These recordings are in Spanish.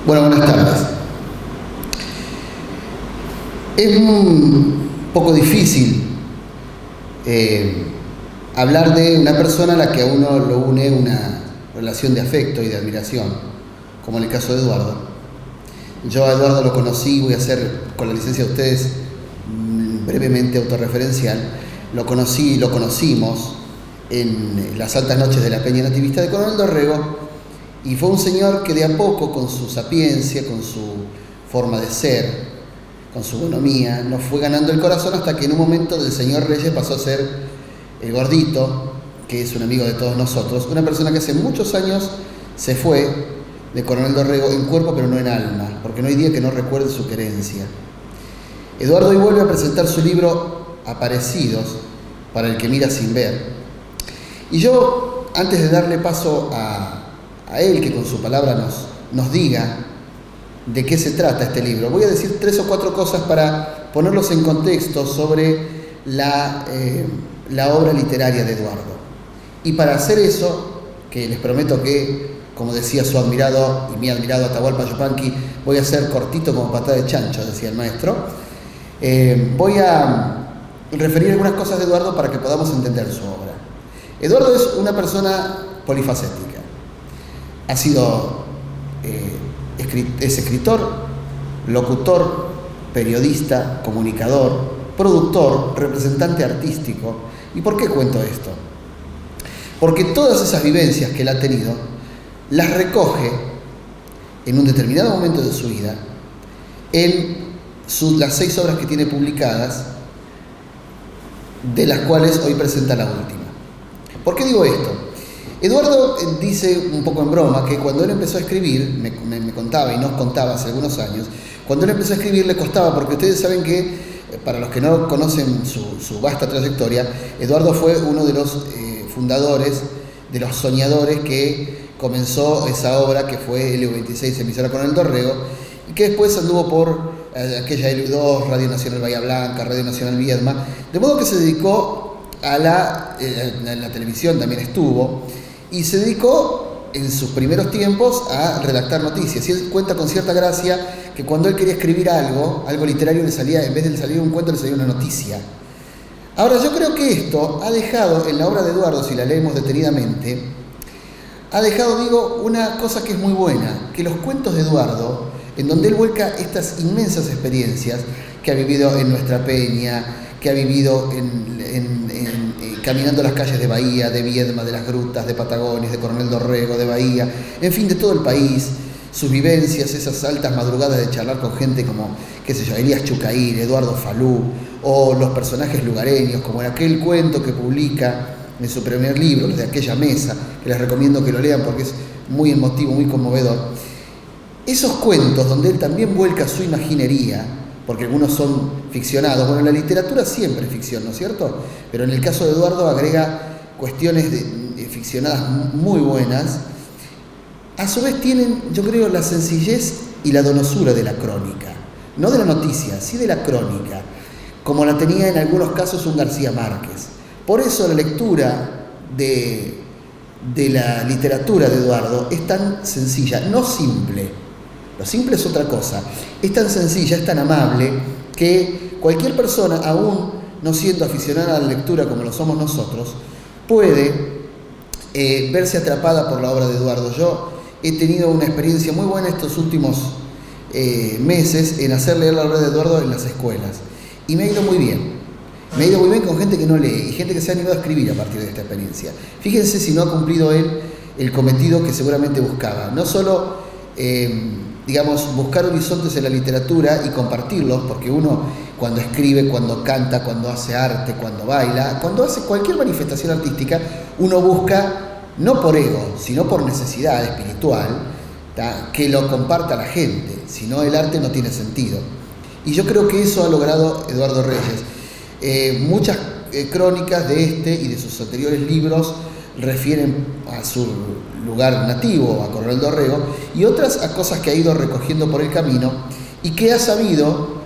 Bueno, buenas tardes. Es un poco difícil hablar de una persona a la que a uno lo une una relación de afecto y de admiración, como en el caso de Eduardo. Yo a Eduardo lo conocí, voy a hacer con la licencia de ustedes brevemente autorreferencial. Lo conocimos en las altas noches de la Peña Nativista de Coronel Dorrego, y fue un señor que de a poco, con su sapiencia, con su forma de ser, con su bonomía, nos fue ganando el corazón hasta que en un momento del señor Reyes pasó a ser el gordito, que es un amigo de todos nosotros, una persona que hace muchos años se fue de Coronel Dorrego en cuerpo pero no en alma, porque no hay día que no recuerde su querencia. Eduardo hoy vuelve a presentar su libro Aparecidos, para el que mira sin ver. Y yo, antes de darle paso a él, que con su palabra nos diga de qué se trata este libro, voy a decir 3 o 4 cosas para ponerlos en contexto sobre la obra literaria de Eduardo. Y para hacer eso, que les prometo que, como decía su admirado y mi admirado Atahualpa Yupanqui, voy a ser cortito como patada de chancho, decía el maestro, voy a referir algunas cosas de Eduardo para que podamos entender su obra. Eduardo es una persona polifacética. Es escritor, locutor, periodista, comunicador, productor, representante artístico. ¿Y por qué cuento esto? Porque todas esas vivencias que él ha tenido las recoge en un determinado momento de su vida en las 6 obras que tiene publicadas, de las cuales hoy presenta la última. ¿Por qué digo esto? Eduardo dice un poco en broma que cuando él empezó a escribir, me contaba y nos contaba hace algunos años, cuando él empezó a escribir le costaba, porque ustedes saben que, para los que no conocen su vasta trayectoria, Eduardo fue uno de los fundadores, de los soñadores que comenzó esa obra que fue LU26, emisora Coronel Dorrego, y que después anduvo por aquella LU2, Radio Nacional Bahía Blanca, Radio Nacional Viedma, de modo que se dedicó a la televisión, también estuvo, y se dedicó en sus primeros tiempos a redactar noticias. Y él cuenta con cierta gracia que cuando él quería escribir algo literario, le salía, en vez de salir un cuento, le salía una noticia. Ahora, yo creo que esto ha dejado en la obra de Eduardo, si la leemos detenidamente, ha dejado, una cosa que es muy buena, que los cuentos de Eduardo, en donde él vuelca estas inmensas experiencias que ha vivido en nuestra peña, que ha vivido caminando las calles de Bahía, de Viedma, de las grutas, de Patagones, de Coronel Dorrego, de Bahía, en fin, de todo el país, sus vivencias, esas altas madrugadas de charlar con gente como, qué sé yo, Elías Chucair, Eduardo Falú, o los personajes lugareños, como en aquel cuento que publica en su primer libro, de aquella mesa, que les recomiendo que lo lean porque es muy emotivo, muy conmovedor. Esos cuentos donde él también vuelca su imaginería, porque algunos son ficcionados. Bueno, la literatura siempre es ficción, ¿no es cierto? Pero en el caso de Eduardo agrega cuestiones ficcionadas muy buenas. A su vez tienen, yo creo, la sencillez y la donosura de la crónica. No de la noticia, sí de la crónica, como la tenía en algunos casos un García Márquez. Por eso la lectura de la literatura de Eduardo es tan sencilla, no simple. Lo simple es otra cosa. Es tan sencilla, es tan amable, que cualquier persona, aún no siendo aficionada a la lectura como lo somos nosotros, puede verse atrapada por la obra de Eduardo. Yo he tenido una experiencia muy buena estos últimos meses en hacer leer la obra de Eduardo en las escuelas. Y me ha ido muy bien. Me ha ido muy bien con gente que no lee y gente que se ha animado a escribir a partir de esta experiencia. Fíjense si no ha cumplido él el cometido que seguramente buscaba. No solo buscar horizontes en la literatura y compartirlos, porque uno cuando escribe, cuando canta, cuando hace arte, cuando baila, cuando hace cualquier manifestación artística, uno busca, no por ego, sino por necesidad espiritual, que lo comparta la gente, si no el arte no tiene sentido. Y yo creo que eso ha logrado Eduardo Reyes. Muchas crónicas de este y de sus anteriores libros refieren a su lugar nativo, a Coronel Dorrego, y otras a cosas que ha ido recogiendo por el camino y que ha sabido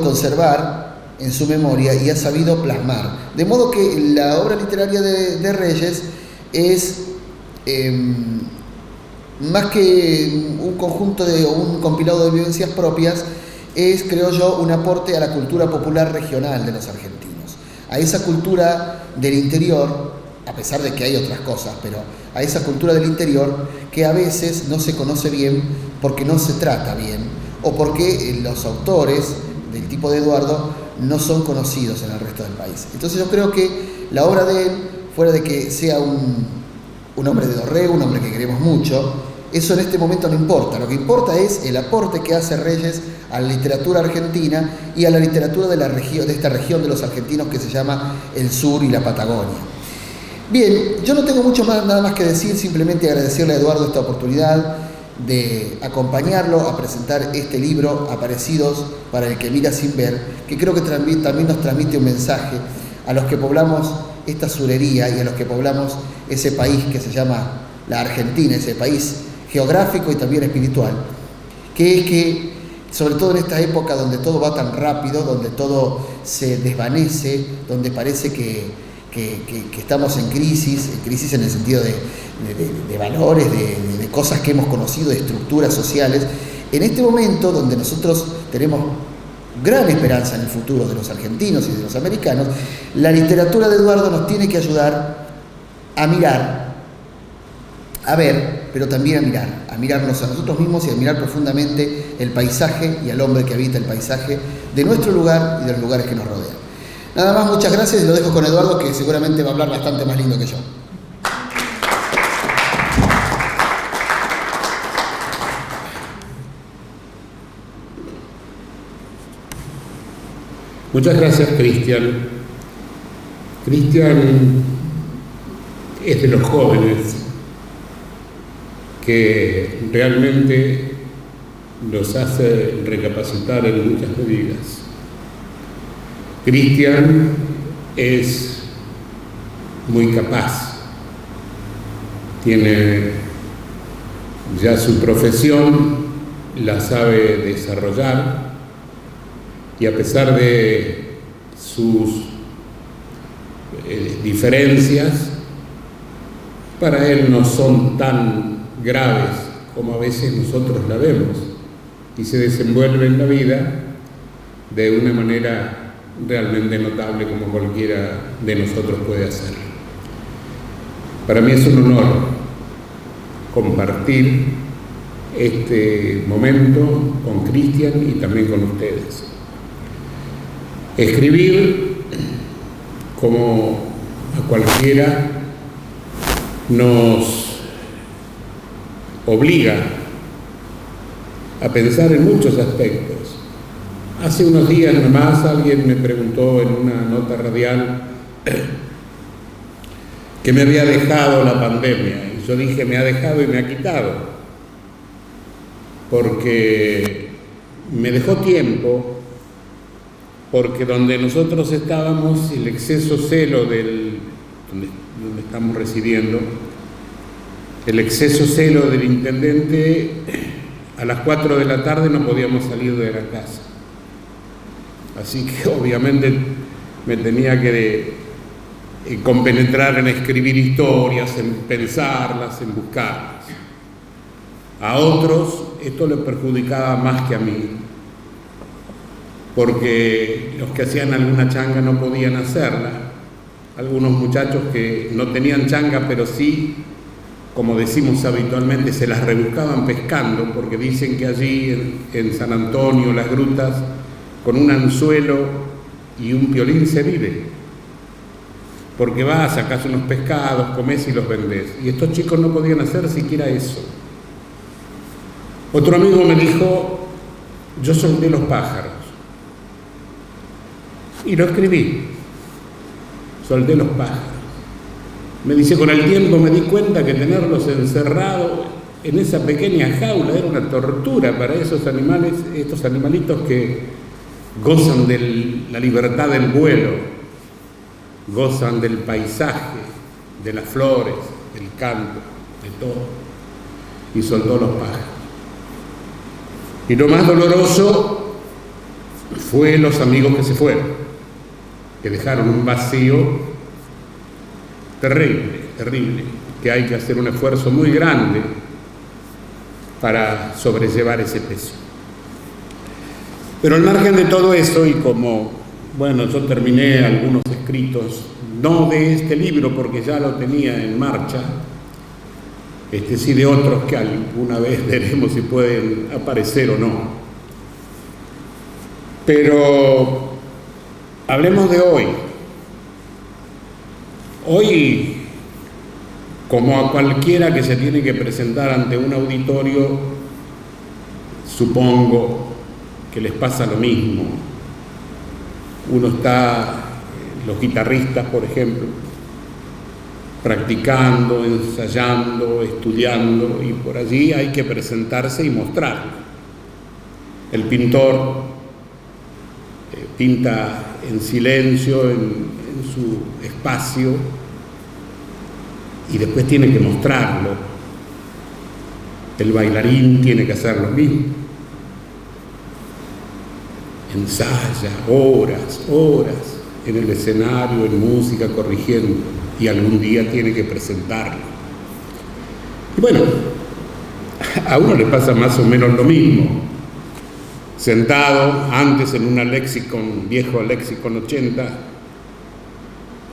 conservar en su memoria y ha sabido plasmar. De modo que la obra literaria de Reyes es más que un conjunto o un compilado de vivencias propias, es, creo yo, un aporte a la cultura popular regional de los argentinos, a esa cultura del interior, a pesar de que hay otras cosas, pero a esa cultura del interior que a veces no se conoce bien porque no se trata bien, o porque los autores del tipo de Eduardo no son conocidos en el resto del país. Entonces yo creo que la obra de él, fuera de que sea un hombre de Dorrego, un hombre que queremos mucho, eso en este momento no importa. Lo que importa es el aporte que hace Reyes a la literatura argentina y a la literatura de esta región de los argentinos que se llama el sur y la Patagonia. Bien, yo no tengo nada más que decir, simplemente agradecerle a Eduardo esta oportunidad de acompañarlo a presentar este libro, Aparecidos para el que mira sin ver, que creo que también nos transmite un mensaje a los que poblamos esta surería y a los que poblamos ese país que se llama la Argentina, ese país geográfico y también espiritual, que es que, sobre todo en esta época donde todo va tan rápido, donde todo se desvanece, donde parece que estamos en crisis en el sentido de valores, de cosas que hemos conocido, de estructuras sociales, en este momento donde nosotros tenemos gran esperanza en el futuro de los argentinos y de los americanos, la literatura de Eduardo nos tiene que ayudar a mirar, a ver, pero también a mirarnos a nosotros mismos y a mirar profundamente el paisaje y al hombre que habita el paisaje de nuestro lugar y de los lugares que nos rodean. Nada más, muchas gracias y lo dejo con Eduardo, que seguramente va a hablar bastante más lindo que yo. Muchas gracias, Cristian. Cristian es de los jóvenes que realmente nos hace recapacitar en muchas medidas. Cristian es muy capaz, tiene ya su profesión, la sabe desarrollar, y a pesar de sus diferencias, para él no son tan graves como a veces nosotros la vemos, y se desenvuelve en la vida de una manera realmente notable como cualquiera de nosotros puede hacerlo. Para mí es un honor compartir este momento con Cristian y también con ustedes. Escribir, como a cualquiera, nos obliga a pensar en muchos aspectos. Hace unos días nomás alguien me preguntó en una nota radial que me había dejado la pandemia, y yo dije, me ha dejado y me ha quitado, porque me dejó tiempo, porque donde nosotros estábamos, el exceso celo donde estamos residiendo, el exceso celo del intendente, a las 4 de la tarde no podíamos salir de la casa. Así que obviamente me tenía que compenetrar en escribir historias, en pensarlas, en buscarlas. A otros esto les perjudicaba más que a mí, porque los que hacían alguna changa no podían hacerla. Algunos muchachos que no tenían changa, pero sí, como decimos habitualmente, se las rebuscaban pescando, porque dicen que allí en San Antonio, las grutas, con un anzuelo y un piolín se vive, porque vas, sacás unos pescados, comés y los vendés. Y estos chicos no podían hacer siquiera eso. Otro amigo me dijo, yo solté los pájaros, y lo escribí, solté los pájaros. Me dice, con el tiempo me di cuenta que tenerlos encerrados en esa pequeña jaula era una tortura para esos animales, estos animalitos que gozan de la libertad del vuelo, gozan del paisaje, de las flores, del canto, de todo. Y soltó los pájaros. Y lo más doloroso fue los amigos que se fueron, que dejaron un vacío terrible, terrible, que hay que hacer un esfuerzo muy grande para sobrellevar ese peso. Pero al margen de todo eso, y como, bueno, yo terminé algunos escritos, no de este libro porque ya lo tenía en marcha, sí de otros que alguna vez veremos si pueden aparecer o no. Pero hablemos de hoy. Hoy, como a cualquiera que se tiene que presentar ante un auditorio, supongo que les pasa lo mismo. Uno está, los guitarristas, por ejemplo, practicando, ensayando, estudiando, y por allí hay que presentarse y mostrarlo. El pintor pinta en silencio, en su espacio, y después tiene que mostrarlo. El bailarín tiene que hacer lo mismo. Ensaya horas en el escenario, en música, corrigiendo, y algún día tiene que presentarlo. Y bueno, a uno le pasa más o menos lo mismo. Sentado antes en una Lexicon, viejo Lexicon 80,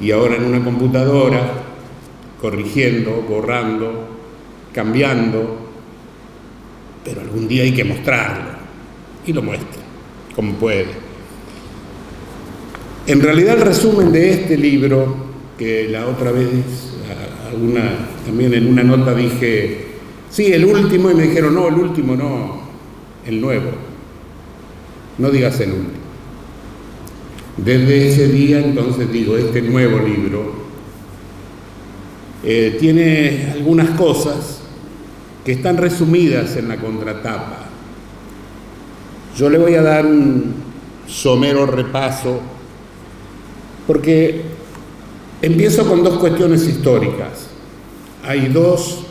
y ahora en una computadora, corrigiendo, borrando, cambiando, pero algún día hay que mostrarlo, y lo muestra, como puede. En realidad el resumen de este libro, que la otra vez, también en una nota dije, sí, el último, y me dijeron, no, el último no, el nuevo. No digas el último. Desde ese día, entonces digo, este nuevo libro tiene algunas cosas que están resumidas en la contratapa. Yo le voy a dar un somero repaso, porque empiezo con dos cuestiones históricas. Hay dos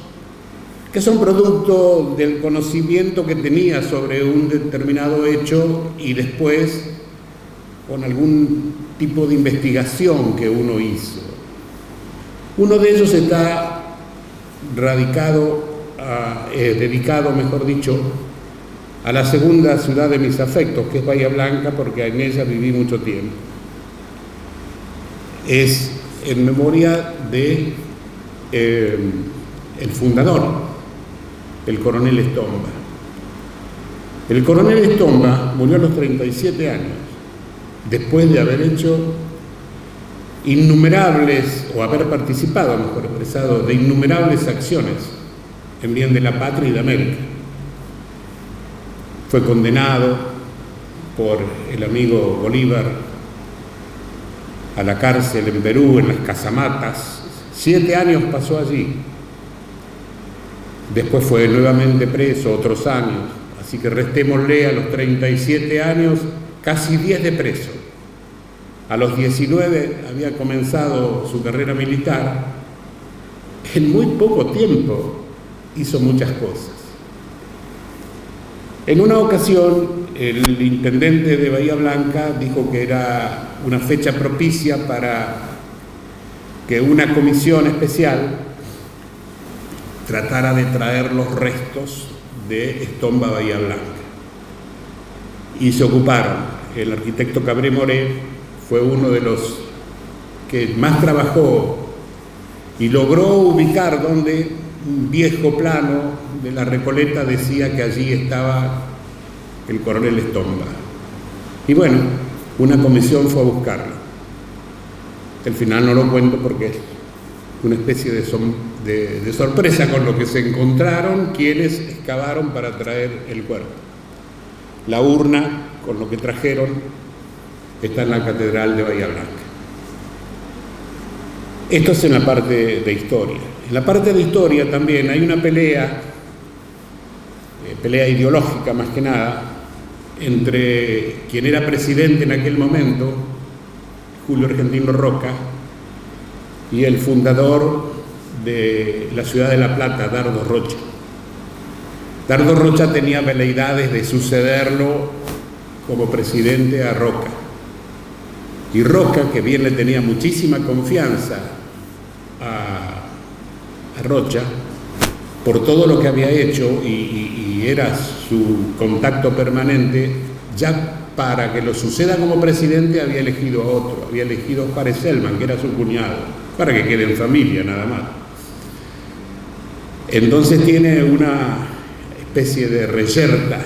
que son producto del conocimiento que tenía sobre un determinado hecho y después con algún tipo de investigación que uno hizo. Uno de ellos está dedicado, mejor dicho, a la segunda ciudad de mis afectos, que es Bahía Blanca, porque en ella viví mucho tiempo. Es en memoria de el fundador, el coronel Estomba. El coronel Estomba murió a los 37 años, después de haber hecho innumerables, o haber participado, mejor expresado, de innumerables acciones en bien de la patria y de América. Fue condenado por el amigo Bolívar a la cárcel en Perú, en las casamatas. 7 años pasó allí. Después fue nuevamente preso, otros años. Así que restémosle a los 37 años, casi 10 de preso. A los 19 había comenzado su carrera militar. En muy poco tiempo hizo muchas cosas. En una ocasión, el intendente de Bahía Blanca dijo que era una fecha propicia para que una comisión especial tratara de traer los restos de Estomba a Bahía Blanca. Y se ocuparon. El arquitecto Cabré Moré fue uno de los que más trabajó y logró ubicar donde un viejo plano de la Recoleta decía que allí estaba el coronel Estomba. Y bueno, una comisión fue a buscarlo. El final no lo cuento porque es una especie de sorpresa con lo que se encontraron quienes excavaron para traer el cuerpo. La urna con lo que trajeron está en la Catedral de Bahía Blanca. Esto es en la parte de historia. En la parte de historia también hay una pelea ideológica más que nada, entre quien era presidente en aquel momento, Julio Argentino Roca, y el fundador de la ciudad de La Plata, Dardo Rocha. Dardo Rocha tenía veleidades de sucederlo como presidente a Roca. Y Roca, que bien le tenía muchísima confianza a Rocha, por todo lo que había hecho y y era su contacto permanente, ya para que lo suceda como presidente había elegido a otro, había elegido a Pare Selman, que era su cuñado, para que quede en familia nada más. Entonces tiene una especie de reyerta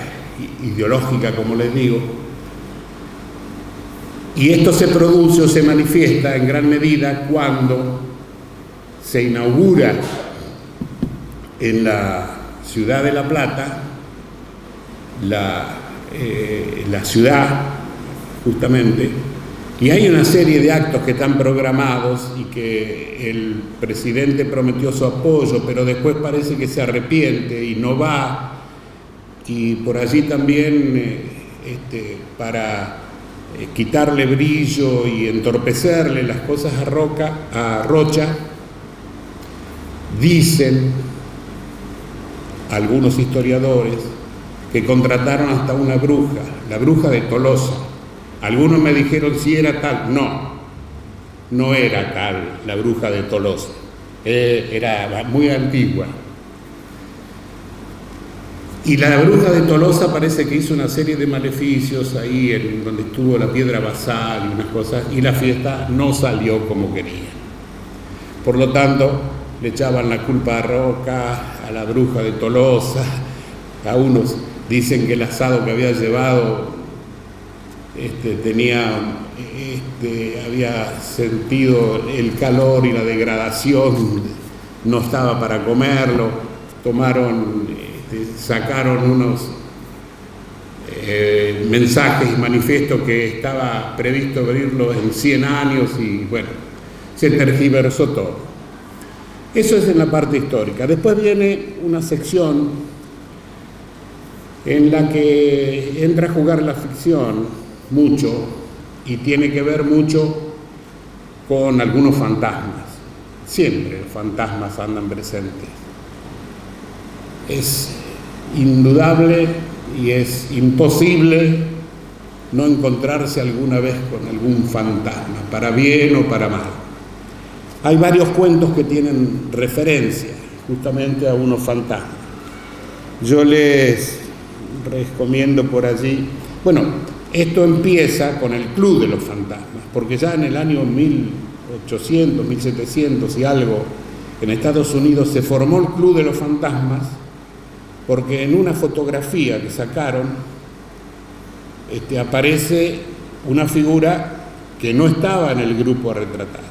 ideológica, como les digo, y esto se produce o se manifiesta en gran medida cuando se inaugura en la ciudad de La Plata la ciudad, justamente, y hay una serie de actos que están programados y que el presidente prometió su apoyo, pero después parece que se arrepiente y no va, y por allí también para quitarle brillo y entorpecerle las cosas a Rocha, dicen algunos historiadores que contrataron hasta una bruja, la bruja de Tolosa. Algunos me dijeron si era tal. No era tal la bruja de Tolosa, era muy antigua. Y la bruja de Tolosa parece que hizo una serie de maleficios ahí en donde estuvo la piedra basal y unas cosas, y la fiesta no salió como querían. Por lo tanto, le echaban la culpa a Roca, a la bruja de Tolosa. A unos dicen que el asado que había llevado había sentido el calor y la degradación, no estaba para comerlo. Sacaron unos mensajes y manifiestos que estaba previsto abrirlos en 100 años y bueno, se tergiversó todo. Eso es en la parte histórica. Después viene una sección en la que entra a jugar la ficción mucho y tiene que ver mucho con algunos fantasmas. Siempre los fantasmas andan presentes. Es indudable y es imposible no encontrarse alguna vez con algún fantasma, para bien o para mal. Hay varios cuentos que tienen referencia justamente a unos fantasmas. Yo les recomiendo por allí. Bueno, esto empieza con el Club de los Fantasmas, porque ya en el año 1800, 1700 y algo, en Estados Unidos se formó el Club de los Fantasmas, porque en una fotografía que sacaron aparece una figura que no estaba en el grupo a retratar.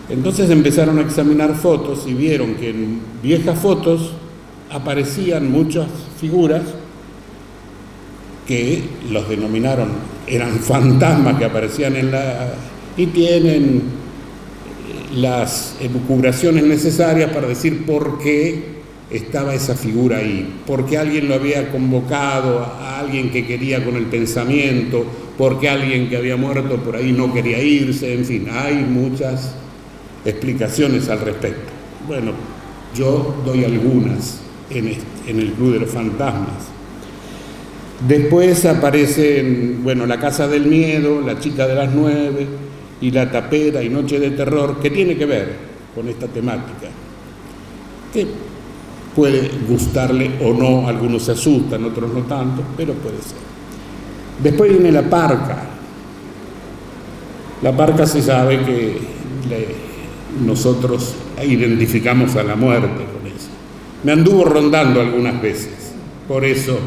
Entonces empezaron a examinar fotos y vieron que en viejas fotos aparecían muchas figuras que los denominaron, eran fantasmas que aparecían y tienen las elucubraciones necesarias para decir por qué estaba esa figura ahí, porque alguien lo había convocado, a alguien que quería con el pensamiento, porque alguien que había muerto por ahí no quería irse, en fin, hay muchas explicaciones al respecto. Bueno, yo doy algunas en el Club de los Fantasmas. Después aparecen, bueno, La Casa del Miedo, La Chica de las 9 y La Tapera y Noche de Terror, que tiene que ver con esta temática, que puede gustarle o no, algunos se asustan, otros no tanto, pero puede ser. Después viene La Parca. La Parca se sabe que nosotros identificamos a la muerte con eso. Me anduvo rondando algunas veces, por eso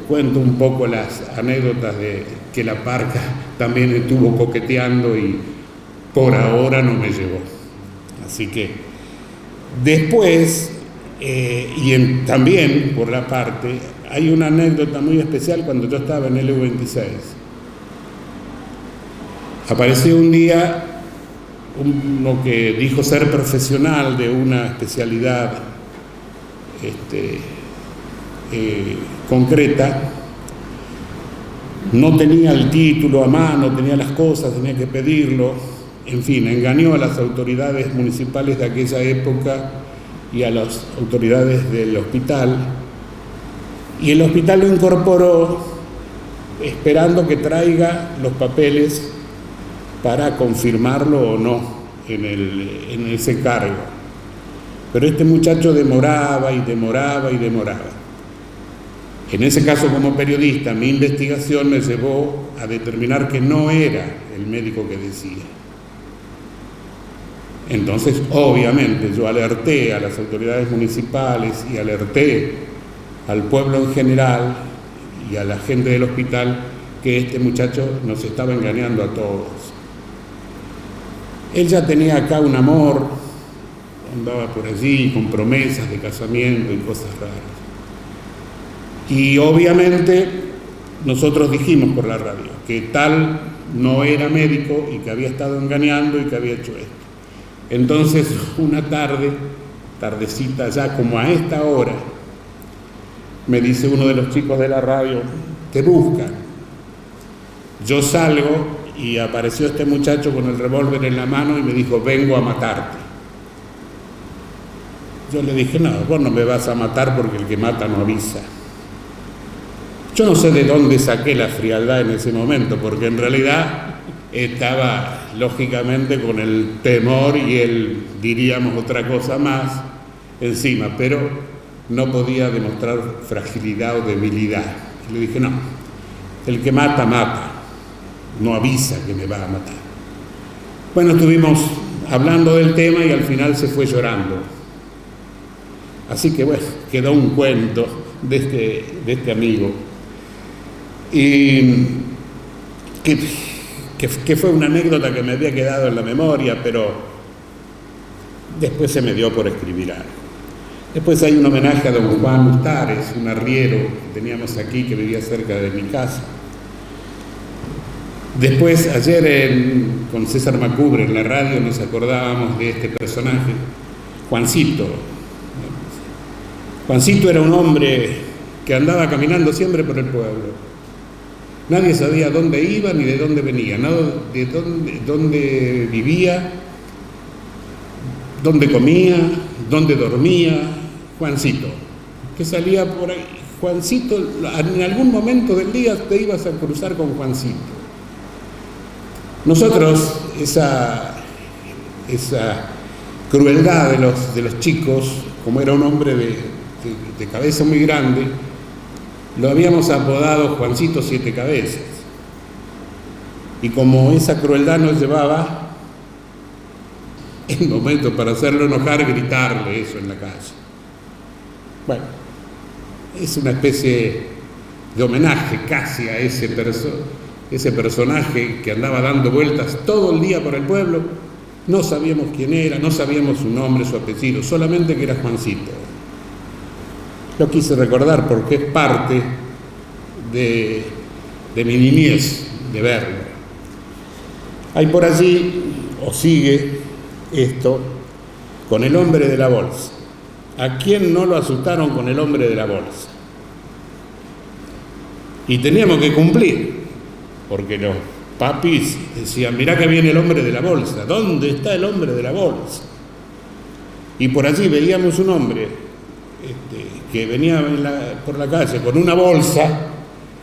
cuento un poco las anécdotas de que La Parca también estuvo coqueteando y por ahora no me llevó. Así que después, también por la parte, hay una anécdota muy especial cuando yo estaba en el EU26. Apareció un día uno que dijo ser profesional de una especialidad concreta, no tenía el título a mano, tenía las cosas, tenía que pedirlo, en fin, engañó a las autoridades municipales de aquella época y a las autoridades del hospital, y el hospital lo incorporó esperando que traiga los papeles para confirmarlo o no en ese cargo. Pero este muchacho demoraba y demoraba y demoraba. En ese caso, como periodista, mi investigación me llevó a determinar que no era el médico que decía. Entonces, obviamente, yo alerté a las autoridades municipales y alerté al pueblo en general y a la gente del hospital que este muchacho nos estaba engañando a todos. Él ya tenía acá un amor, andaba por allí con promesas de casamiento y cosas raras. Y obviamente nosotros dijimos por la radio que tal no era médico y que había estado engañando y que había hecho esto. Entonces, una tardecita ya como a esta hora, me dice uno de los chicos de la radio, te buscan. Yo salgo y apareció este muchacho con el revólver en la mano y me dijo, vengo a matarte. Yo le dije, no, vos no me vas a matar porque el que mata no avisa. Yo no sé de dónde saqué la frialdad en ese momento, porque en realidad estaba lógicamente con el temor y el, diríamos, otra cosa más encima, pero no podía demostrar fragilidad o debilidad. Y le dije, no, el que mata, mata, no avisa que me va a matar. Bueno, estuvimos hablando del tema y al final se fue llorando. Así que bueno, quedó un cuento de este amigo. Y que fue una anécdota que me había quedado en la memoria, pero después se me dio por escribir algo. Después hay un homenaje a don Juan Ustares, un arriero que teníamos aquí que vivía cerca de mi casa. Después, ayer con César Macubre en la radio nos acordábamos de este personaje, Juancito. Juancito era un hombre que andaba caminando siempre por el pueblo. Nadie sabía dónde iba ni de dónde venía, nada de dónde vivía, dónde comía, dónde dormía. Juancito, que salía por ahí. Juancito, en algún momento del día te ibas a cruzar con Juancito. Nosotros, esa crueldad de los chicos, como era un hombre de cabeza muy grande, lo habíamos apodado Juancito Siete Cabezas. Y como esa crueldad nos llevaba, en momento para hacerlo enojar, gritarle eso en la calle. Bueno, es una especie de homenaje casi a ese personaje que andaba dando vueltas todo el día por el pueblo. No sabíamos quién era, no sabíamos su nombre, su apellido, solamente que era Juancito. Lo quise recordar porque es parte de mi niñez, de verlo. Hay por allí, o sigue esto, con el hombre de la bolsa. ¿A quién no lo asustaron con el hombre de la bolsa? Y teníamos que cumplir, porque los papis decían, mirá que viene el hombre de la bolsa, ¿dónde está el hombre de la bolsa? Y por allí veíamos un hombre que venía por la calle con una bolsa,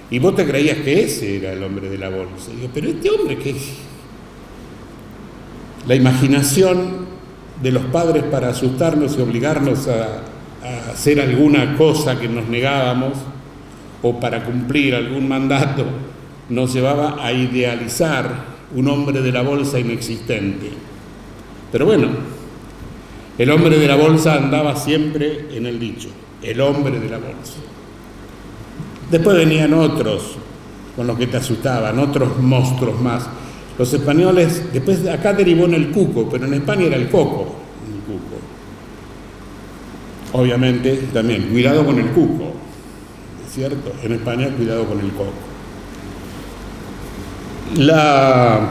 y vos te creías que ese era el hombre de la bolsa. Y digo, pero este hombre, ¿qué es? La imaginación de los padres para asustarnos y obligarnos a hacer alguna cosa que nos negábamos, o para cumplir algún mandato, nos llevaba a idealizar un hombre de la bolsa inexistente. Pero bueno, el hombre de la bolsa andaba siempre en el dicho, el hombre de la bolsa. Después venían otros con los que te asustaban, otros monstruos más. Los españoles, después acá derivó en el cuco, pero en España era el coco, el cuco. Obviamente también, cuidado con el cuco, ¿es cierto? En España, cuidado con el coco. La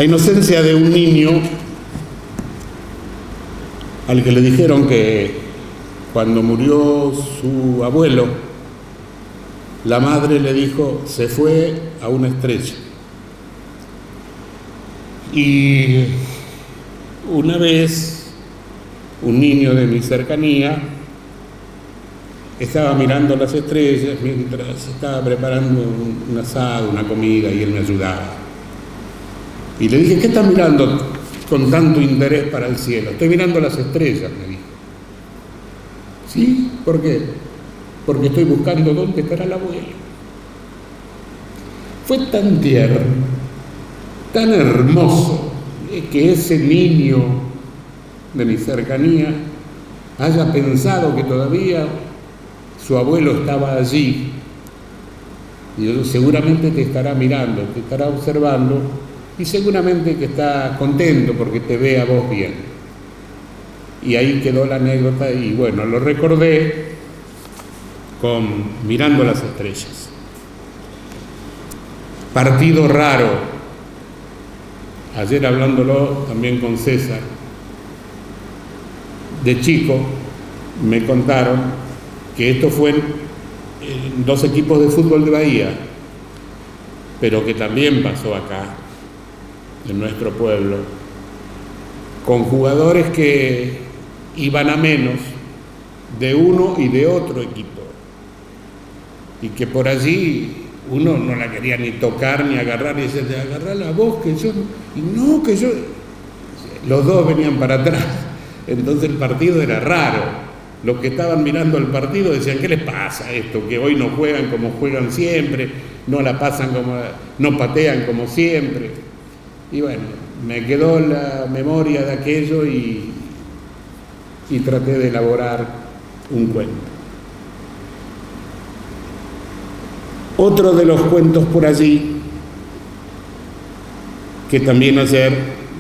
inocencia de un niño al que le dijeron que cuando murió su abuelo, la madre le dijo, se fue a una estrella. Y una vez, un niño de mi cercanía estaba mirando las estrellas mientras estaba preparando un asado, una comida, y él me ayudaba. Y le dije, ¿qué estás mirando con tanto interés para el cielo? Estoy mirando las estrellas, me dijo. ¿Sí? ¿Por qué? Porque estoy buscando dónde estará el abuelo. Fue tan tierno, tan hermoso, que ese niño de mi cercanía haya pensado que todavía su abuelo estaba allí. Y seguramente te estará mirando, te estará observando, y seguramente que está contento porque te ve a vos bien. Y ahí quedó la anécdota, y bueno, lo recordé mirando las estrellas. Partido raro. Ayer hablándolo también con César, de chico me contaron que esto fue en 2 equipos de fútbol de Bahía, pero que también pasó acá, en nuestro pueblo, con jugadores que iban a menos de uno y de otro equipo, y que por allí uno no la quería ni tocar ni agarrar, y dice, agarrala vos, que yo, y no, que yo, los dos venían para atrás. Entonces el partido era raro. Los que estaban mirando el partido decían, ¿qué les pasa esto? Que hoy no juegan como juegan siempre, no la pasan como, no patean como siempre. Y bueno, me quedó la memoria de aquello y traté de elaborar un cuento. Otro de los cuentos por allí, que también ayer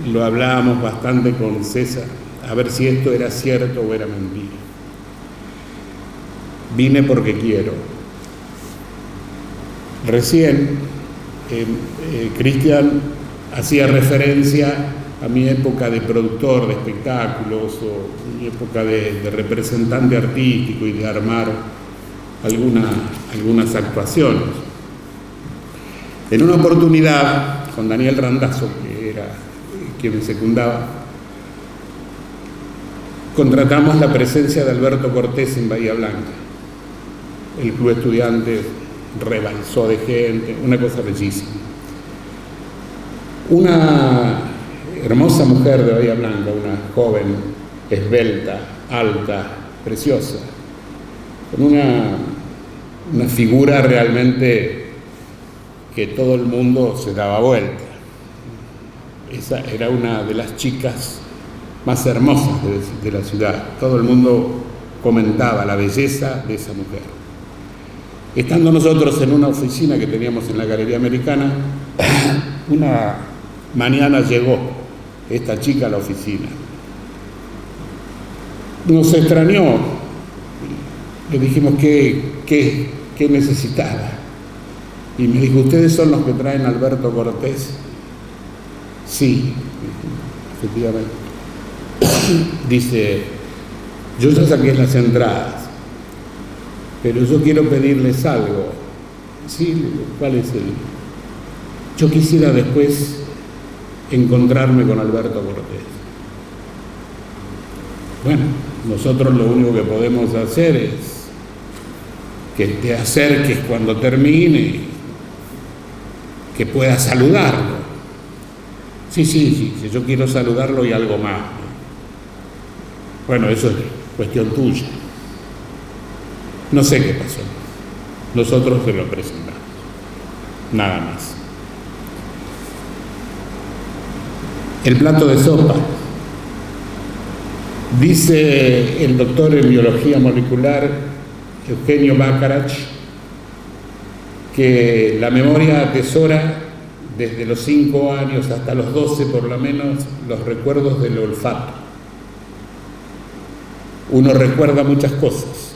lo hablábamos bastante con César, a ver si esto era cierto o era mentira. Vine porque quiero. Recién Cristian hacía referencia a mi época de productor de espectáculos, o mi época de representante artístico y de armar algunas actuaciones. En una oportunidad, con Daniel Randazzo, que era quien me secundaba, contratamos la presencia de Alberto Cortés en Bahía Blanca. El club estudiante rebalsó de gente, una cosa bellísima. Una hermosa mujer de Bahía Blanca, una joven, esbelta, alta, preciosa, con una figura realmente que todo el mundo se daba vuelta. Esa era una de las chicas más hermosas de la ciudad. Todo el mundo comentaba la belleza de esa mujer. Estando nosotros en una oficina que teníamos en la Galería Americana, una mañana llegó esta chica a la oficina. Nos extrañó. Le dijimos qué necesitaba. Y me dijo, ¿ustedes son los que traen a Alberto Cortés? Sí, efectivamente. Dice, yo ya saqué las entradas, pero yo quiero pedirles algo. Sí, ¿cuál es el? Yo quisiera después encontrarme con Alberto Cortés. Bueno, nosotros lo único que podemos hacer es que te acerques cuando termine, que puedas saludarlo. Sí, yo quiero saludarlo y algo más. Bueno, eso es cuestión tuya. No sé qué pasó. Nosotros se lo presentamos. Nada más. El plato de sopa. Dice el doctor en biología molecular, Eugenio Bacharach, que la memoria atesora desde los 5 años hasta los 12 por lo menos los recuerdos del olfato. Uno recuerda muchas cosas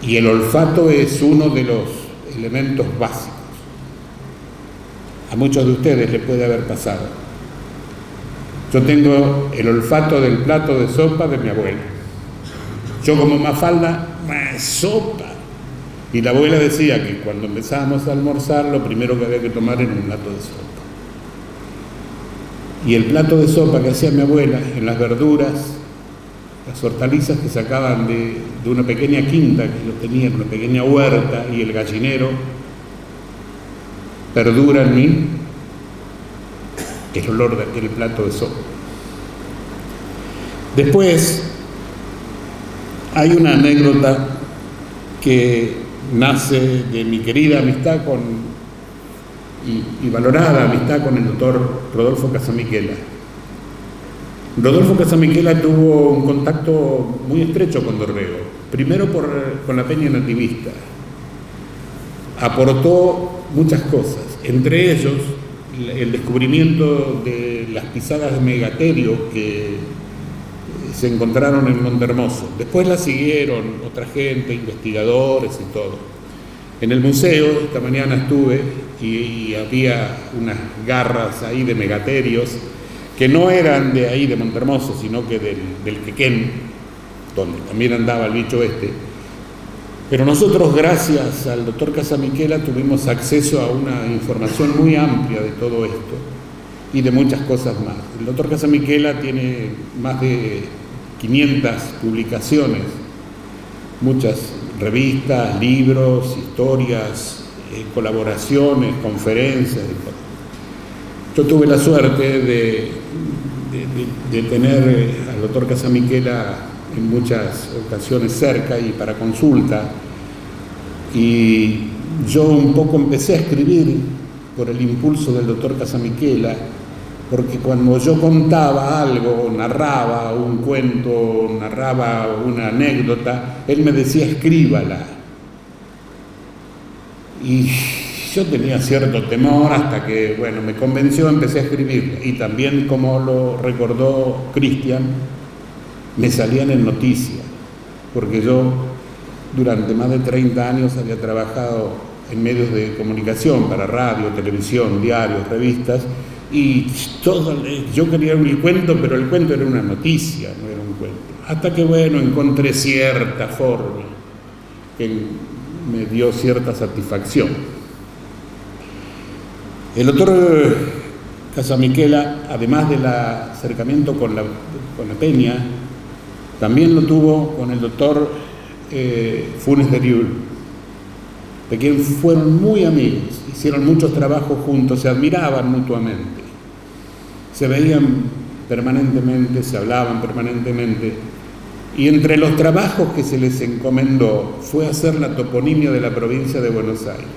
y el olfato es uno de los elementos básicos. A muchos de ustedes les puede haber pasado. Yo tengo el olfato del plato de sopa de mi abuela. Yo como Mafalda, sopa. Y la abuela decía que cuando empezábamos a almorzar, lo primero que había que tomar era un plato de sopa. Y el plato de sopa que hacía mi abuela, en las verduras, las hortalizas que sacaban de una pequeña quinta que lo tenían, una pequeña huerta, y el gallinero, perdura en mí el olor de aquel plato de sopa. Después, Hay una anécdota que nace de mi querida amistad y valorada amistad con el doctor Rodolfo Casamichela. Rodolfo Casamichela tuvo un contacto muy estrecho con Dorrego, primero con la peña nativista. Aportó muchas cosas, entre ellos el descubrimiento de las pisadas de Megaterio que se encontraron en Montehermoso. Después la siguieron otra gente, investigadores y todo. En el museo, esta mañana estuve y había unas garras ahí de megaterios que no eran de ahí de Montehermoso, sino que del Quequén, donde también andaba el bicho este. Pero nosotros, gracias al doctor Casamichela, tuvimos acceso a una información muy amplia de todo esto y de muchas cosas más. El doctor Casamichela tiene más de 500 publicaciones, muchas revistas, libros, historias, colaboraciones, conferencias y todo. Yo tuve la suerte de tener al doctor Casamichela en muchas ocasiones cerca y para consulta, y yo un poco empecé a escribir por el impulso del doctor Casamichela, porque cuando yo contaba algo, narraba un cuento, narraba una anécdota, él me decía escríbala, y yo tenía cierto temor hasta que, bueno, me convenció, empecé a escribir, y también, como lo recordó Cristian, me salían en noticias, porque yo durante más de 30 años había trabajado en medios de comunicación, para radio, televisión, diarios, revistas, y yo quería un cuento, pero el cuento era una noticia, no era un cuento. Hasta que, bueno, encontré cierta forma que me dio cierta satisfacción. El doctor Casamichela, además del acercamiento con la peña, también lo tuvo con el doctor Funes de Riul, de quien fueron muy amigos, hicieron muchos trabajos juntos, se admiraban mutuamente, se veían permanentemente, se hablaban permanentemente, y entre los trabajos que se les encomendó fue hacer la toponimia de la provincia de Buenos Aires.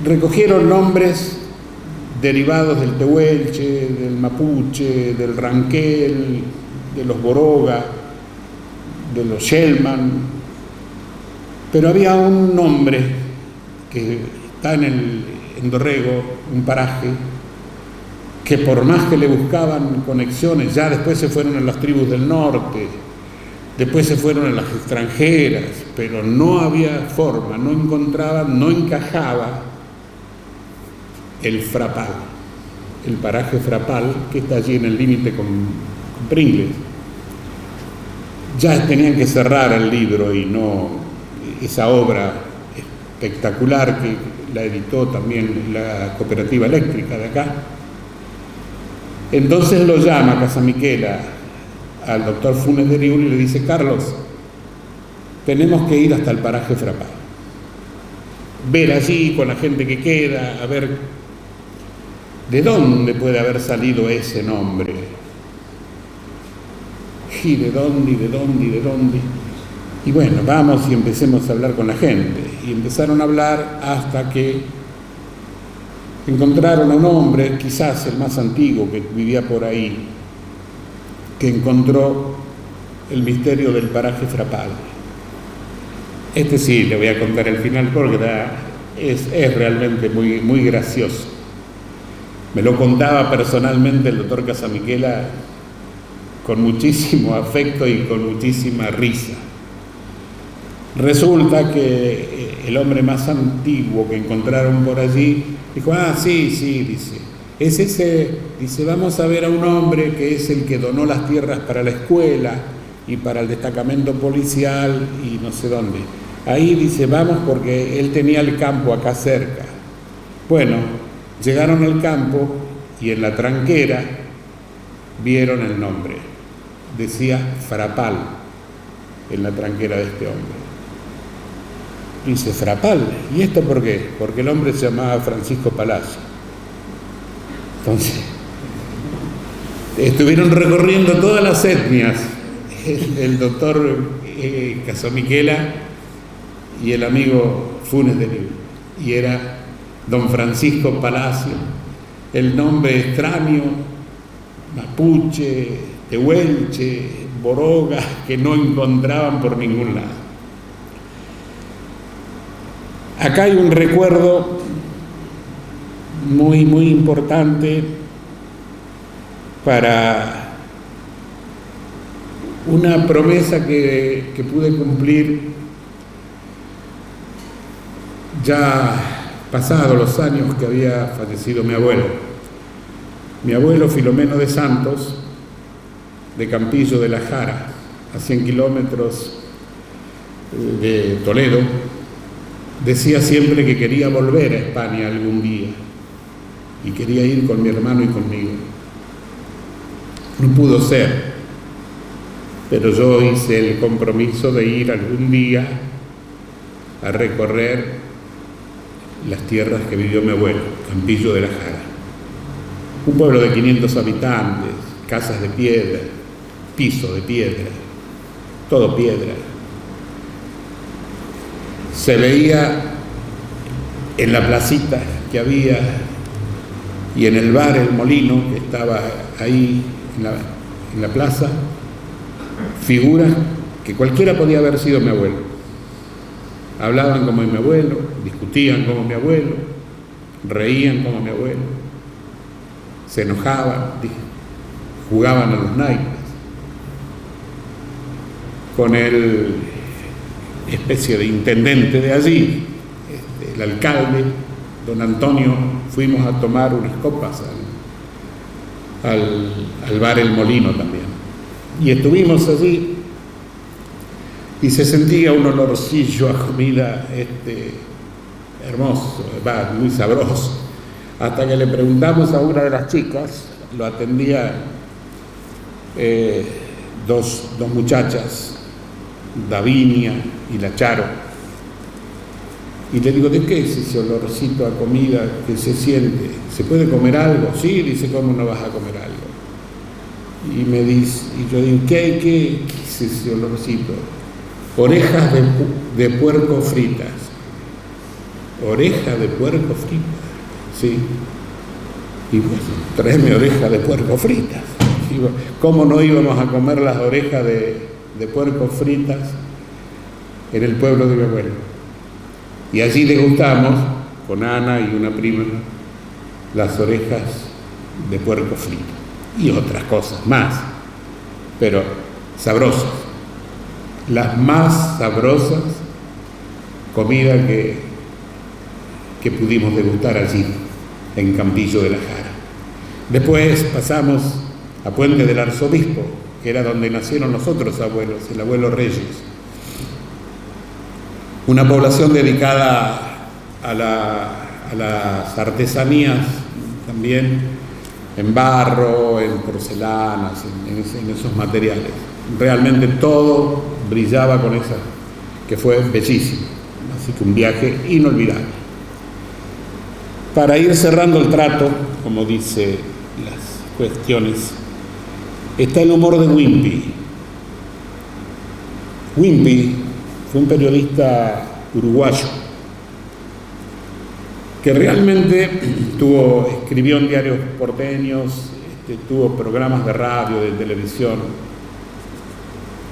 Recogieron nombres derivados del tehuelche, del mapuche, del ranquel, de los boroga, de los Shellman, pero había un nombre que está en Dorrego, un paraje, que por más que le buscaban conexiones, ya después se fueron a las tribus del norte, después se fueron a las extranjeras, pero no había forma, no encontraban, no encajaba el Frapal, el paraje Frapal, que está allí en el límite con Pringles. Ya tenían que cerrar el libro y no esa obra espectacular que la editó también la Cooperativa Eléctrica de acá. Entonces lo llama Casamichela al doctor Funes de Riul y le dice: Carlos, tenemos que ir hasta el paraje Frapal, ver allí con la gente que queda, a ver de dónde puede haber salido ese nombre, y de dónde, y de dónde, y de dónde. Y bueno, vamos y empecemos a hablar con la gente. Y empezaron a hablar hasta que encontraron a un hombre, quizás el más antiguo que vivía por ahí, que encontró el misterio del paraje Frapal. Este sí, le voy a contar el final porque es realmente muy, muy gracioso. Me lo contaba personalmente el doctor Casamichela con muchísimo afecto y con muchísima risa. Resulta que el hombre más antiguo que encontraron por allí dijo: sí, dice, es ese, dice, vamos a ver a un hombre que es el que donó las tierras para la escuela y para el destacamento policial y no sé dónde. Ahí dice, vamos, porque él tenía el campo acá cerca. Bueno, llegaron al campo y en la tranquera vieron el nombre. Decía Frapal en la tranquera de este hombre. Dice: Frapal, ¿y esto por qué? Porque el hombre se llamaba Francisco Palacio. Entonces, estuvieron recorriendo todas las etnias el doctor Casomiquela y el amigo Funes de Vigo, y era don Francisco Palacio, el nombre extraño, mapuche, tehuelche, boroga, que no encontraban por ningún lado. Acá hay un recuerdo muy, muy importante para una promesa que pude cumplir ya pasados los años que había fallecido mi abuelo. Mi abuelo Filomeno de Santos, de Campillo de la Jara, a 100 kilómetros de Toledo, decía siempre que quería volver a España algún día y quería ir con mi hermano y conmigo. No pudo ser, pero yo hice el compromiso de ir algún día a recorrer las tierras que vivió mi abuelo, Campillo de la Jara. Un pueblo de 500 habitantes, casas de piedra, piso de piedra, todo piedra. Se veía en la placita que había y en el bar El Molino, que estaba ahí en la plaza, figuras que cualquiera podía haber sido mi abuelo. Hablaban como mi abuelo, discutían como mi abuelo, reían como mi abuelo, se enojaban, jugaban a los naipes. Con el especie de intendente de allí, el alcalde, don Antonio, fuimos a tomar unas copas al bar El Molino también. Y estuvimos allí y se sentía un olorcillo a comida hermoso, muy sabroso. Hasta que le preguntamos a una de las chicas, lo atendía dos muchachas, Davinia y la Charo, y le digo, ¿de qué es ese olorcito a comida que se siente? ¿Se puede comer algo? Sí, dice, ¿cómo no vas a comer algo? Y me dice, y yo digo, ¿qué es ese olorcito? Orejas de puerco fritas. ¿Orejas de puerco fritas? Sí. Y pues, tráeme orejas de puerco fritas. Digo, ¿cómo no íbamos a comer las orejas de puerco fritas en el pueblo de mi abuelo? Y allí degustamos con Ana y una prima las orejas de puerco frito y otras cosas más, pero sabrosas, las más sabrosas comida que pudimos degustar allí en Campillo de la Jara. Después pasamos a Puente del Arzobispo, que era donde nacieron los otros abuelos, el abuelo Reyes. Una población dedicada a las artesanías también, en barro, en porcelanas, en esos materiales. Realmente todo brillaba con esa, que fue bellísimo. Así que un viaje inolvidable. Para ir cerrando el trato, como dice las cuestiones, está el humor de Wimpy. Wimpy fue un periodista uruguayo que realmente escribió en diarios porteños, tuvo programas de radio, de televisión.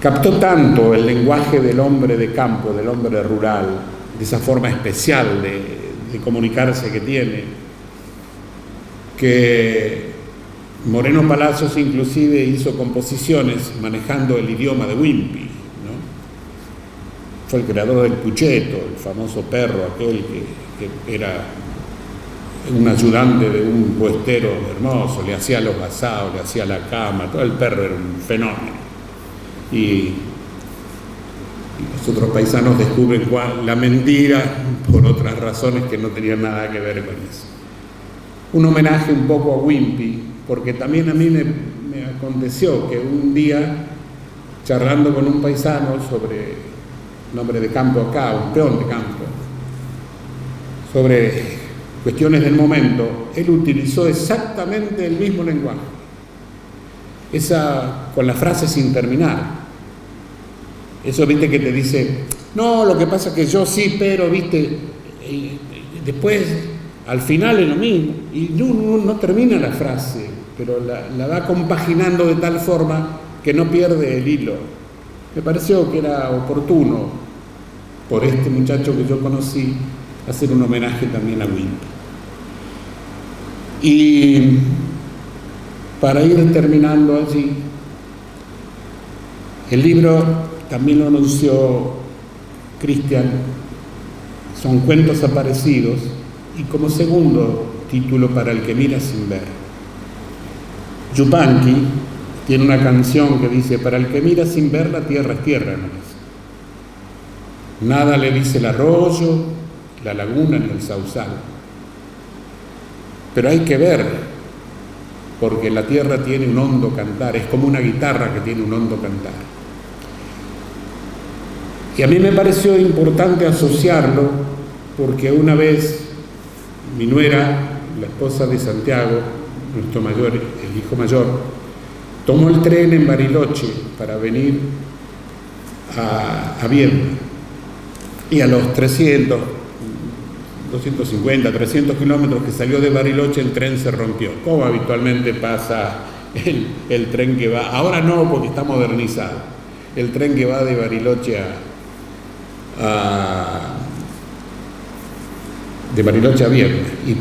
Captó tanto el lenguaje del hombre de campo, del hombre rural, de esa forma especial de comunicarse que tiene, que Moreno Palacios inclusive hizo composiciones manejando el idioma de Wimpy, ¿no? Fue el creador del Pucheto, el famoso perro aquel que era un ayudante de un puestero hermoso, le hacía los asados, le hacía la cama, todo el perro era un fenómeno. Y los otros paisanos descubren la mentira por otras razones que no tenían nada que ver con eso. Un homenaje un poco a Wimpy, porque también a mí me aconteció que un día, charlando con un paisano sobre un hombre de campo acá, un peón de campo, sobre cuestiones del momento, él utilizó exactamente el mismo lenguaje, con la frase sin terminar. Eso, viste, que te dice, no, lo que pasa es que yo sí, pero, viste, después, al final es lo mismo. Y no termina la frase, pero la va compaginando de tal forma que no pierde el hilo. Me pareció que era oportuno, por este muchacho que yo conocí, hacer un homenaje también a Wimpy. Y para ir terminando allí, el libro también lo anunció Cristian, son cuentos aparecidos, y como segundo título, Para el que mira sin ver. Yupanqui tiene una canción que dice: para el que mira sin ver, la tierra es tierra, no es. Nada le dice el arroyo, la laguna ni el sausal. Pero hay que ver, porque la tierra tiene un hondo cantar, es como una guitarra que tiene un hondo cantar. Y a mí me pareció importante asociarlo, porque una vez mi nuera, la esposa de Santiago, nuestro mayor, el hijo mayor, tomó el tren en Bariloche para venir a Viedma. Y a los 300, 250, 300 kilómetros que salió de Bariloche, el tren se rompió, como habitualmente pasa el tren que va, ahora no porque está modernizado, el tren que va de Bariloche de Bariloche a Viedma. Y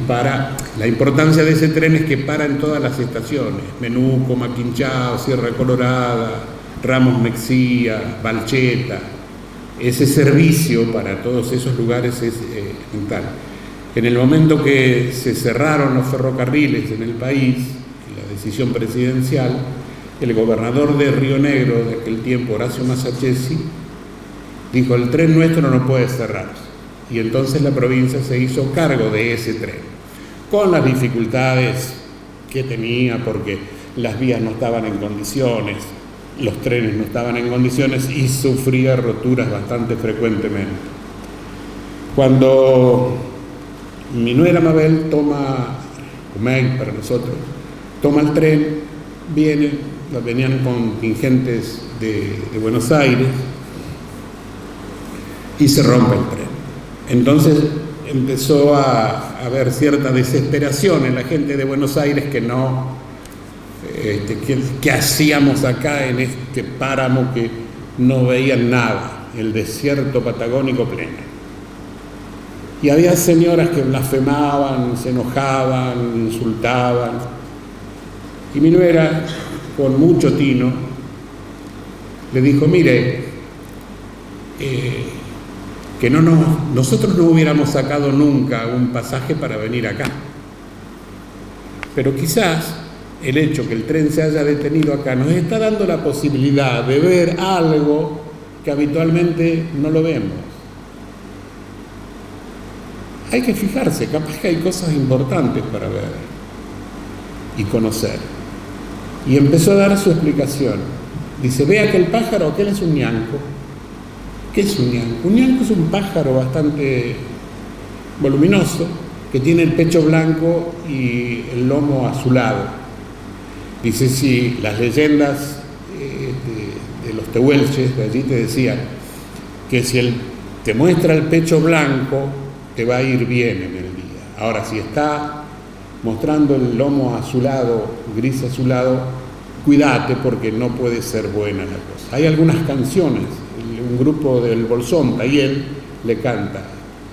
la importancia de ese tren es que para en todas las estaciones: Menuco, Maquinchao, Sierra Colorada, Ramos Mexía, Balcheta. Ese servicio para todos esos lugares es vital. En el momento que se cerraron los ferrocarriles en el país, la decisión presidencial, el gobernador de Río Negro de aquel tiempo, Horacio Massachesi, dijo: el tren nuestro no puede cerrarse. Y entonces la provincia se hizo cargo de ese tren, con las dificultades que tenía, porque las vías no estaban en condiciones, los trenes no estaban en condiciones, y sufría roturas bastante frecuentemente. Cuando mi nuera Mabel toma el tren, venían contingentes de Buenos Aires, y se rompe el tren. Entonces empezó a haber cierta desesperación en la gente de Buenos Aires, que ¿qué hacíamos acá en este páramo que no veían nada, el desierto patagónico pleno? Y había señoras que blasfemaban, se enojaban, insultaban, y mi nuera, con mucho tino, le dijo: mire, que nosotros no hubiéramos sacado nunca un pasaje para venir acá, pero quizás el hecho que el tren se haya detenido acá nos está dando la posibilidad de ver algo que habitualmente no lo vemos. Hay que fijarse, capaz que hay cosas importantes para ver y conocer. Y empezó a dar su explicación. Dice: ve aquel pájaro, aquel es un ñanco. ¿Qué es un ñanco? Un ñanco es un pájaro bastante voluminoso, que tiene el pecho blanco y el lomo azulado. Dice: si las leyendas de los tehuelches de allí te decían que si él te muestra el pecho blanco, te va a ir bien en el día. Ahora, si está mostrando el lomo azulado, gris azulado, cuídate, porque no puede ser buena la cosa. Hay algunas canciones, un grupo del Bolsón, Tayel, le canta: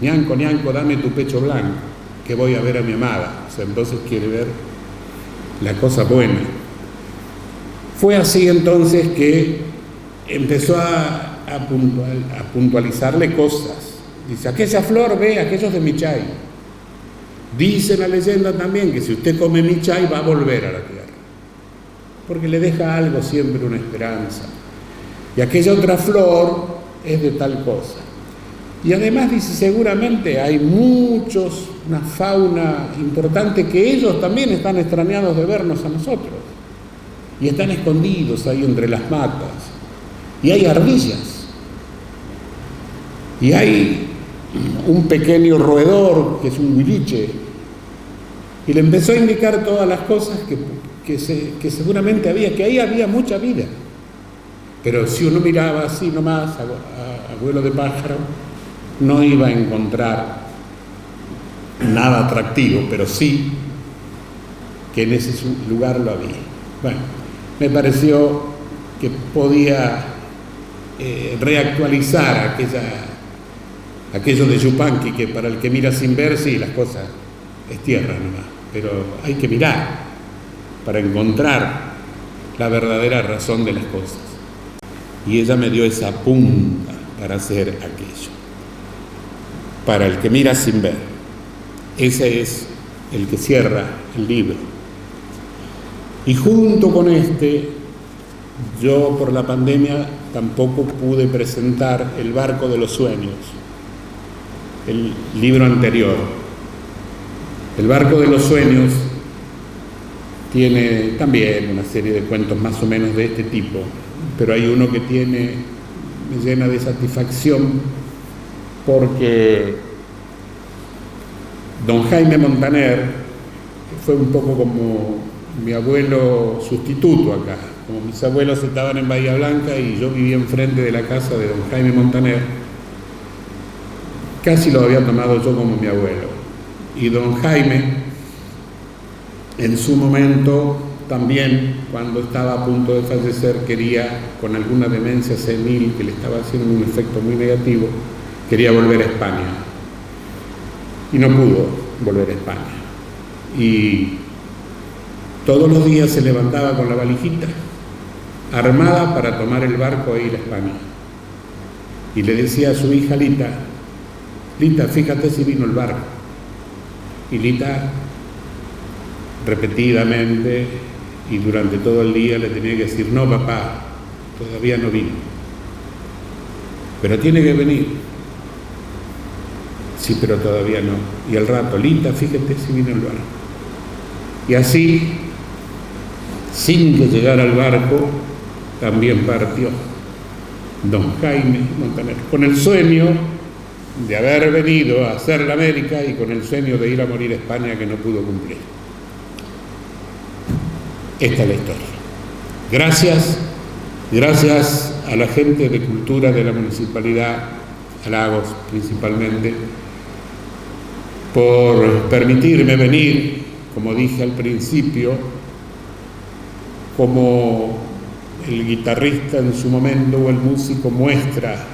ñanco, ñanco, dame tu pecho blanco, que voy a ver a mi amada. O sea, entonces quiere ver la cosa buena. Fue así entonces que empezó a puntualizarle cosas. Dice: aquella flor, ve, aquellos de Michay. Dice la leyenda también que si usted come Michay va a volver a la tierra, porque le deja algo siempre, una esperanza. Y aquella otra flor es de tal cosa. Y además dice: seguramente hay una fauna importante que ellos también están extrañados de vernos a nosotros. Y están escondidos ahí entre las matas. Y hay ardillas. Y hay un pequeño roedor que es un huiliche. Y le empezó a indicar todas las cosas que seguramente había, que ahí había mucha vida. Pero si uno miraba así nomás a vuelo de pájaro, no iba a encontrar nada atractivo, pero sí que en ese lugar lo había. Bueno, me pareció que podía reactualizar aquello de Yupanqui, que para el que mira sin ver, sí, las cosas es tierra nomás, pero hay que mirar para encontrar la verdadera razón de las cosas. Y ella me dio esa punta para hacer aquello. Para el que mira sin ver, ese es el que cierra el libro. Y junto con este, yo por la pandemia tampoco pude presentar El barco de los sueños, el libro anterior. El barco de los sueños tiene también una serie de cuentos más o menos de este tipo, pero hay uno que me llena de satisfacción porque don Jaime Montaner fue un poco como mi abuelo sustituto acá. Como mis abuelos estaban en Bahía Blanca y yo vivía enfrente de la casa de don Jaime Montaner, casi lo había tomado yo como mi abuelo. Y don Jaime, en su momento, también, cuando estaba a punto de fallecer, quería, con alguna demencia senil que le estaba haciendo un efecto muy negativo, quería volver a España. Y no pudo volver a España. Y todos los días se levantaba con la valijita, armada para tomar el barco e ir a España. Y le decía a su hija Lita, Lita, fíjate si vino el barco. Y Lita, repetidamente y durante todo el día, le tenía que decir, no papá, todavía no vino. Pero tiene que venir. Sí, pero todavía no. Y al rato, Lita, fíjate si vino el barco. Y así, sin que llegara al barco, también partió don Jaime Montaner, con el sueño de haber venido a hacer la América y con el sueño de ir a morir a España que no pudo cumplir. Esta es la historia. Gracias a la gente de cultura de la Municipalidad, a Lagos principalmente, por permitirme venir, como dije al principio, como el guitarrista en su momento o el músico muestra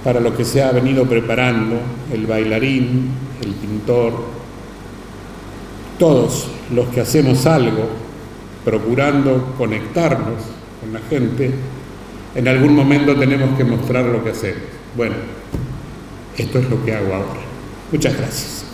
para lo que se ha venido preparando, el bailarín, el pintor, todos los que hacemos algo procurando conectarnos con la gente, en algún momento tenemos que mostrar lo que hacemos. Bueno, esto es lo que hago ahora. Muchas gracias.